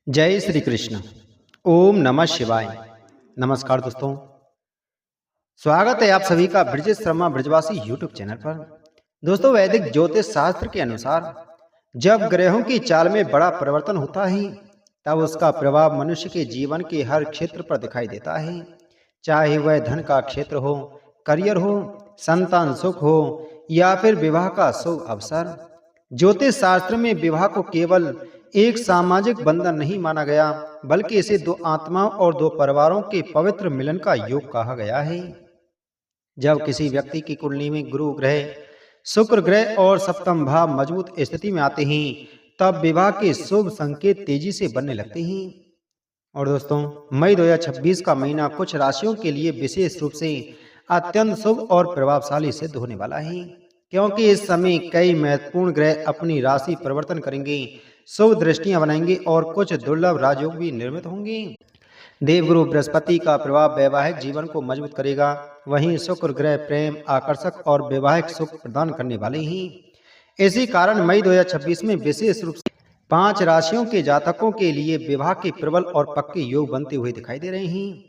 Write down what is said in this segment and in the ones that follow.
जय श्री कृष्ण। ओम नमः शिवाय। नमस्कार दोस्तों, स्वागत है आप सभी का ब्रजेश शर्मा ब्रजवासी यूट्यूब चैनल पर। दोस्तों, वैदिक ज्योतिष शास्त्र के अनुसार जब ग्रहों की चाल में बड़ा परिवर्तन होता है तब उसका प्रभाव मनुष्य के जीवन के हर क्षेत्र पर दिखाई देता है। चाहे वह धन का क्षेत्र हो, करियर हो, संतान सुख हो या फिर विवाह का शुभ अवसर। ज्योतिष शास्त्र में विवाह को केवल एक सामाजिक बंधन नहीं माना गया, बल्कि इसे दो आत्माओं और दो परिवारों के पवित्र मिलन का योग कहा गया है। जब किसी व्यक्ति की कुंडली में गुरु ग्रह, शुक्र ग्रह और सप्तम भाव मजबूत स्थिति में आते हैं, तब विवाह के शुभ संकेत तेजी से बनने लगते हैं। और दोस्तों, मई 2026 का महीना कुछ राशियों के लिए विशेष रूप से अत्यंत शुभ और प्रभावशाली सिद्ध होने वाला है, क्योंकि इस समय कई महत्वपूर्ण ग्रह अपनी राशि परिवर्तन करेंगे, शुभ दृष्टियां बनाएंगे और कुछ दुर्लभ राजयोग भी निर्मित होंगे। देवगुरु बृहस्पति का प्रभाव वैवाहिक जीवन को मजबूत करेगा, वहीं शुक्र ग्रह प्रेम, आकर्षक और वैवाहिक सुख प्रदान करने वाले हैं। इसी कारण मई 2026 में विशेष रूप से 5 राशियों के जातकों के लिए विवाह के प्रबल और पक्के योग बनते हुए दिखाई दे रहे हैं।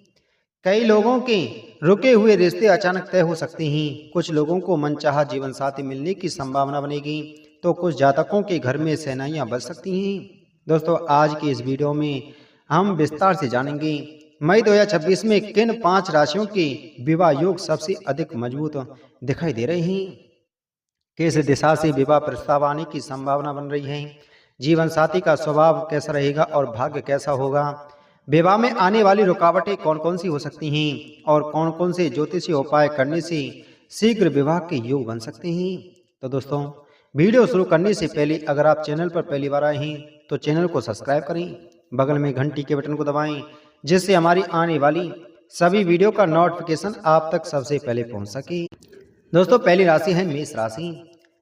कई लोगों के रुके हुए रिश्ते अचानक तय हो सकते हैं। कुछ लोगों को मनचाहा जीवन साथी मिलने की संभावना बनेगी, तो कुछ जातकों के घर में सेनाइयां बच सकती हैं। दोस्तों, आज की इस वीडियो में हम विस्तार से जानेंगे मई 2026 में किन 5 राशियों के विवाह योग सबसे अधिक मजबूत दिखाई दे रहे हैं, किस दिशा से विवाह प्रस्ताव आने की संभावना बन रही है, जीवन साथी का स्वभाव कैसा रहेगा और भाग्य कैसा होगा, विवाह में आने वाली रुकावटें कौन कौन सी हो सकती हैं और कौन कौन से ज्योतिषीय उपाय करने से शीघ्र विवाह के योग बन सकते हैं। तो दोस्तों, वीडियो शुरू करने से पहले अगर आप चैनल पर पहली बार आए हैं तो चैनल को सब्सक्राइब करें, बगल में घंटी के बटन को दबाएं, जिससे हमारी आने वाली सभी वीडियो का नोटिफिकेशन आप तक सबसे पहले पहुंच सके। दोस्तों, पहली राशि है मेष राशि।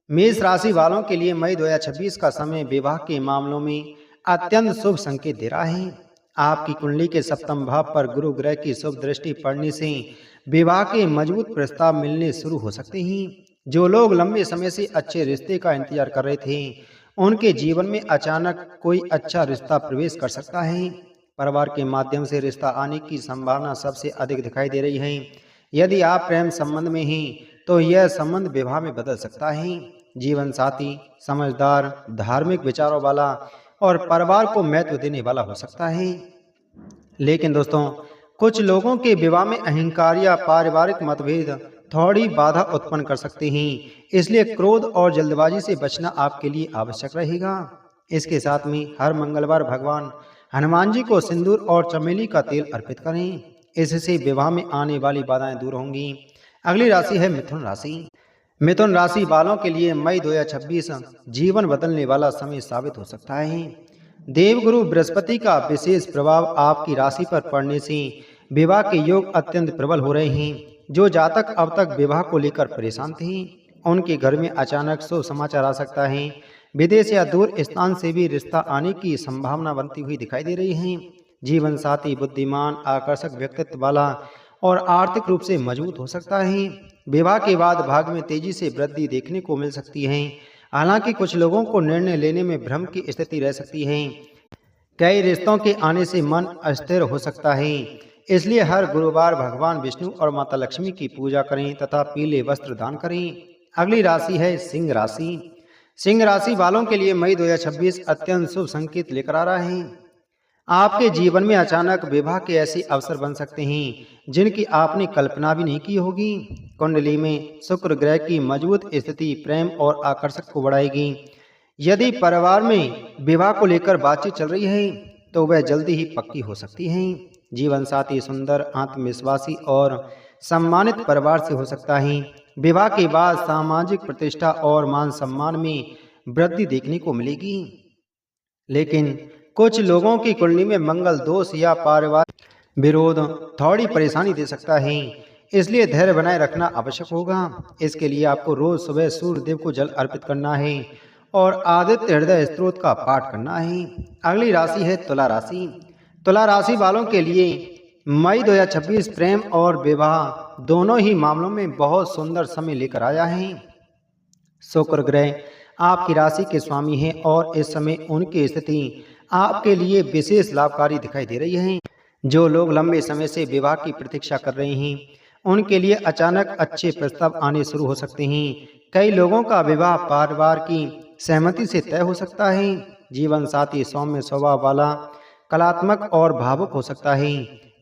मेष राशि वालों के लिए मई 2026 का समय विवाह के मामलों में अत्यंत शुभ संकेत दे रहा है। आपकी कुंडली के सप्तम भाव पर गुरु ग्रह की शुभ दृष्टि पड़ने से विवाह के मजबूत प्रस्ताव मिलने शुरू हो सकते हैं। जो लोग लंबे समय से अच्छे रिश्ते का इंतजार कर रहे थे, उनके जीवन में अचानक कोई अच्छा रिश्ता प्रवेश कर सकता है। परिवार के माध्यम से रिश्ता आने की संभावना सबसे अधिक दिखाई दे रही है। यदि आप प्रेम संबंध में हैं तो यह संबंध विवाह में बदल सकता है। जीवन साथी समझदार, धार्मिक विचारों वाला और परिवार को महत्व देने वाला हो सकता है। लेकिन दोस्तों, कुछ लोगों के विवाह में अहंकार या पारिवारिक मतभेद थोड़ी बाधा उत्पन्न कर सकते हैं, इसलिए क्रोध और जल्दबाजी से बचना आपके लिए आवश्यक रहेगा। इसके साथ में हर मंगलवार भगवान हनुमान जी को सिंदूर और चमेली का तेल अर्पित करें, इससे विवाह में आने वाली बाधाएं दूर होंगी। अगली राशि है मिथुन राशि। मिथुन राशि वालों के लिए मई 2026 जीवन बदलने वाला समय साबित हो सकता है। देवगुरु बृहस्पति का विशेष प्रभाव आपकी राशि पर पड़ने से विवाह के योग अत्यंत प्रबल हो रहे हैं। जो जातक अब तक विवाह को लेकर परेशान थे, उनके घर में अचानक शुभ समाचार आ सकता है। विदेश या दूर स्थान से भी रिश्ता आने की संभावना बनती हुई दिखाई दे रही है। जीवन साथी बुद्धिमान, आकर्षक व्यक्तित्व वाला और आर्थिक रूप से मजबूत हो सकता है। विवाह के बाद भाग्य में तेजी से वृद्धि देखने को मिल सकती है। हालांकि कुछ लोगों को निर्णय लेने में भ्रम की स्थिति रह सकती है। कई रिश्तों के आने से मन अस्थिर हो सकता है, इसलिए हर गुरुवार भगवान विष्णु और माता लक्ष्मी की पूजा करें तथा पीले वस्त्र दान करें। अगली राशि है सिंह राशि। सिंह राशि वालों के लिए मई 2026 अत्यंत शुभ संकेत लेकर आ रहा है। आपके जीवन में अचानक विवाह के ऐसे अवसर बन सकते हैं जिनकी आपने कल्पना भी नहीं की होगी। कुंडली में शुक्र ग्रह की मजबूत स्थिति प्रेम और आकर्षक को बढ़ाएगी। यदि परिवार में विवाह को लेकर बातचीत चल रही है तो वह जल्दी ही पक्की हो सकती है। जीवन साथी सुंदर, आत्मविश्वासी और सम्मानित परिवार से हो सकता है। विवाह के बाद सामाजिक प्रतिष्ठा और मान सम्मान में वृद्धि देखने को मिलेगी। लेकिन कुछ लोगों की कुंडली में मंगल दोष या पारिवारिक विरोध थोड़ी परेशानी दे सकता है, इसलिए धैर्य बनाए रखना आवश्यक होगा। इसके लिए आपको रोज सुबह सूर्य देव को जल अर्पित करना है और आदित्य हृदय स्तोत्र का पाठ करना है। अगली राशि है तुला राशि। तुला राशि वालों के लिए मई 2026 प्रेम और विवाह दोनों ही मामलों में बहुत सुंदर समय लेकर आया है। शुक्र ग्रह आपकी राशि के स्वामी हैं और इस समय उनकी स्थिति आपके लिए विशेष लाभकारी दिखाई दे रही हैं। जो लोग लंबे समय से विवाह की प्रतीक्षा कर रहे हैं उनके लिए अचानक अच्छे प्रस्ताव आने शुरू हो सकते हैं। कई लोगों का विवाह परिवार की सहमति से तय हो सकता है। जीवन साथी सौम्य स्वभाव वाला, कलात्मक और भावुक हो सकता है।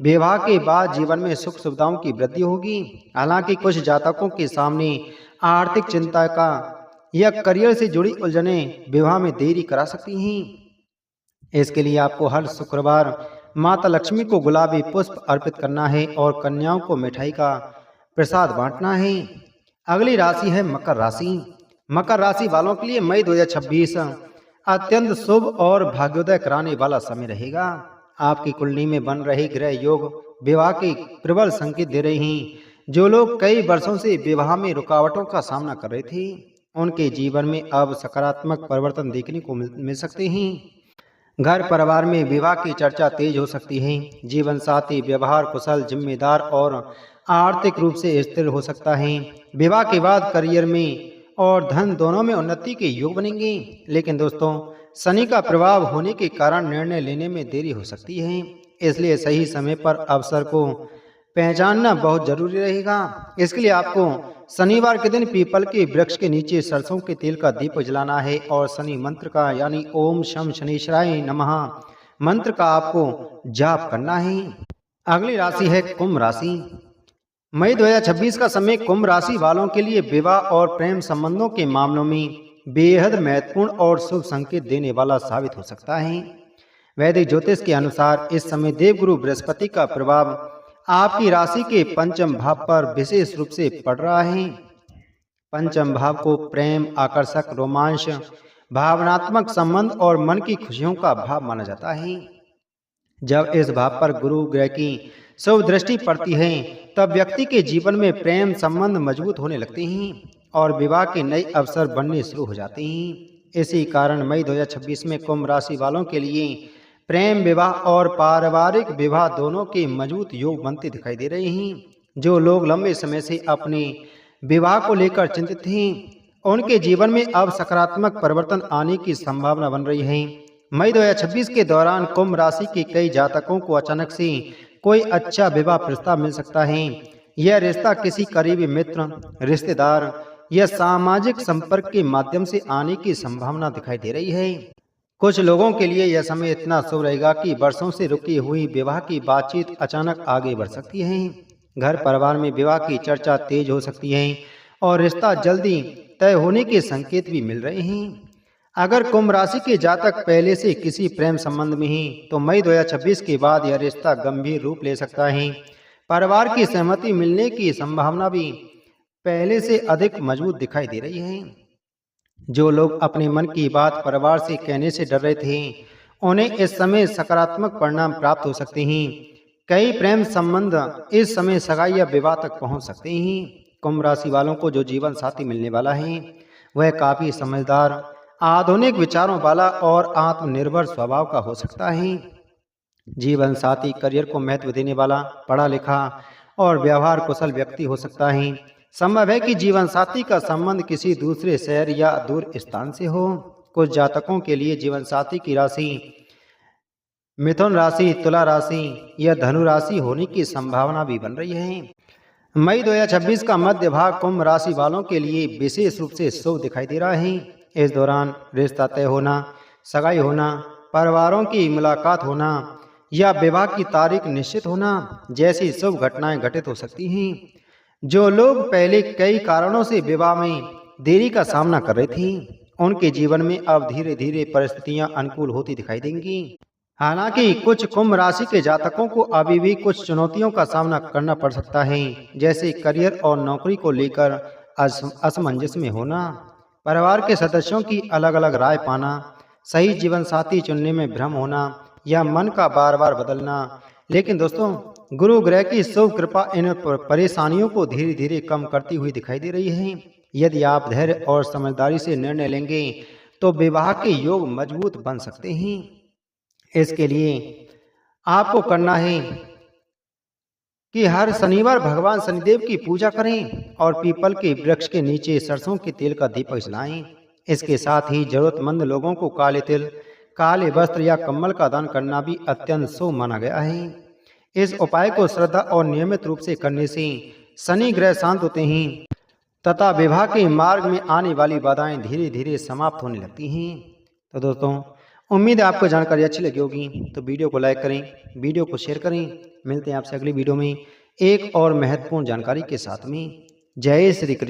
विवाह के बाद जीवन में सुख सुविधाओं की वृद्धि होगी। हालांकि कुछ जातकों के सामने आर्थिक चिंता का या करियर से जुड़ी उलझनें विवाह में देरी करा सकती हैं। इसके लिए आपको हर शुक्रवार माता लक्ष्मी को गुलाबी पुष्प अर्पित करना है और कन्याओं को मिठाई का प्रसाद बांटना है। अगली राशि है मकर राशि। मकर राशि वालों के लिए मई 2026 अत्यंत शुभ और भाग्योदय कराने वाला समय रहेगा। आपकी कुंडली में बन रहे ग्रह योग विवाह के प्रबल संकेत दे रहे हैं। जो लोग कई वर्षों से विवाह में रुकावटों का सामना कर रहे थे उनके जीवन में अब सकारात्मक परिवर्तन देखने को मिल सकते हैं। घर परिवार में विवाह की चर्चा तेज हो सकती है। जीवन साथी व्यवहार कुशल, जिम्मेदार और आर्थिक रूप से स्थिर हो सकता है। विवाह के बाद करियर में और धन दोनों में उन्नति के योग बनेंगे। लेकिन दोस्तों, शनि का प्रभाव होने के कारण निर्णय लेने में देरी हो सकती है। इसलिए सही समय पर अवसर को पहचानना बहुत जरूरी रहेगा। इसके लिए आपको शनिवार के दिन पीपल के वृक्ष के नीचे सरसों के तेल का दीप जलाना है और शनि मंत्र का यानी ओम शम शनीश्वराय नमः मंत्र का आपको जाप करना है। अगली राशि है कुंभ राशि। मई 2026 का समय कुंभ राशि वालों के लिए विवाह और प्रेम संबंधों के मामलों में बेहद महत्वपूर्ण और शुभ संकेत देने वाला साबित हो सकता है। वैदिक ज्योतिष के अनुसार इस समय देवगुरु बृहस्पति का प्रभाव आपकी राशि के पंचम भाव पर विशेष रूप से पड़ रहा है। पंचम भाव को प्रेम, आकर्षक, रोमांच, भावनात्मक संबंध और मन की खुशियों का भाव माना जाता है। जब इस भाव पर गुरु ग्रह की शुभ दृष्टि पड़ती है तब व्यक्ति के जीवन में प्रेम संबंध मजबूत होने लगते हैं और विवाह के नए अवसर बनने शुरू हो जाते हैं। इसी कारण मई 2026 में कुंभ राशि वालों के लिए प्रेम विवाह और पारिवारिक विवाह दोनों के मजबूत योग बनते दिखाई दे रहे हैं। जो लोग लंबे समय से अपने विवाह को लेकर चिंतित थे उनके जीवन में अब सकारात्मक परिवर्तन आने की संभावना बन रही है। मई 2026 के दौरान कुंभ राशि के कई जातकों को अचानक से कोई अच्छा विवाह प्रस्ताव मिल सकता है। यह रिश्ता किसी करीबी मित्र, रिश्तेदार या सामाजिक संपर्क के माध्यम से आने की संभावना दिखाई दे रही है। कुछ लोगों के लिए यह समय इतना शुभ रहेगा कि वर्षों से रुकी हुई विवाह की बातचीत अचानक आगे बढ़ सकती है। घर परिवार में विवाह की चर्चा तेज हो सकती है और रिश्ता जल्दी तय होने के संकेत भी मिल रहे हैं। अगर कुंभ राशि के जातक पहले से किसी प्रेम संबंध में ही तो मई 2026 के बाद यह रिश्ता गंभीर रूप ले सकता है। परिवार की सहमति मिलने की संभावना भी पहले से अधिक मजबूत दिखाई दे रही है। जो लोग अपने मन की बात परिवार से कहने से डर रहे थे उन्हें इस समय सकारात्मक परिणाम प्राप्त हो सकते हैं। कई प्रेम संबंध इस समय सगाई या विवाह तक पहुंच सकते हैं। कुंभ राशि वालों को जो जीवन साथी मिलने वाला है वह काफी समझदार, आधुनिक विचारों वाला और आत्मनिर्भर स्वभाव का हो सकता है। जीवन साथी करियर को महत्व देने वाला, पढ़ा लिखा और व्यवहार कुशल व्यक्ति हो सकता है। संभव है कि जीवन साथी का संबंध किसी दूसरे शहर या दूर स्थान से हो। कुछ जातकों के लिए जीवन साथी की राशि मिथुन राशि, तुला राशि या धनु राशि होने की संभावना भी बन रही है। मई 2026 का मध्य भाग कुंभ राशि वालों के लिए विशेष रूप से शुभ दिखाई दे रहा है। इस दौरान रिश्ता तय होना, सगाई होना, परिवारों की मुलाकात होना या विवाह की तारीख निश्चित होना जैसी शुभ घटनाएं घटित हो सकती हैं। जो लोग पहले कई कारणों से विवाह में देरी का सामना कर रहे थे उनके जीवन में अब धीरे धीरे परिस्थितियां अनुकूल होती दिखाई देंगी। हालांकि कुछ कुंभ राशि के जातकों को अभी भी कुछ चुनौतियों का सामना करना पड़ सकता है, जैसे करियर और नौकरी को लेकर असमंजस में होना, परिवार के सदस्यों की अलग अलग राय पाना, सही जीवन साथी चुनने में भ्रम होना या मन का बार बार बदलना। लेकिन दोस्तों, गुरु ग्रह की शुभ कृपा इन परेशानियों को धीरे धीरे कम करती हुई दिखाई दे रही है। यदि आप धैर्य और समझदारी से निर्णय लेंगे तो विवाह के योग मजबूत बन सकते हैं। इसके लिए आपको करना है कि हर शनिवार भगवान शनिदेव की पूजा करें और पीपल के वृक्ष के नीचे सरसों के तेल का दीपक जलाएं। इसके साथ ही जरूरतमंद लोगों को काले तिल, काले वस्त्र या कम्बल का दान करना भी अत्यंत शुभ माना गया है। इस उपाय को श्रद्धा और नियमित रूप से करने से शनि ग्रह शांत होते हैं तथा विवाह के मार्ग में आने वाली बाधाएं धीरे धीरे समाप्त होने लगती हैं। तो दोस्तों, उम्मीद है आपको जानकारी अच्छी लगी होगी, तो वीडियो को लाइक करें, वीडियो को शेयर करें। मिलते हैं आपसे अगली वीडियो में एक और महत्वपूर्ण जानकारी के साथ में। जय श्री कृष्ण।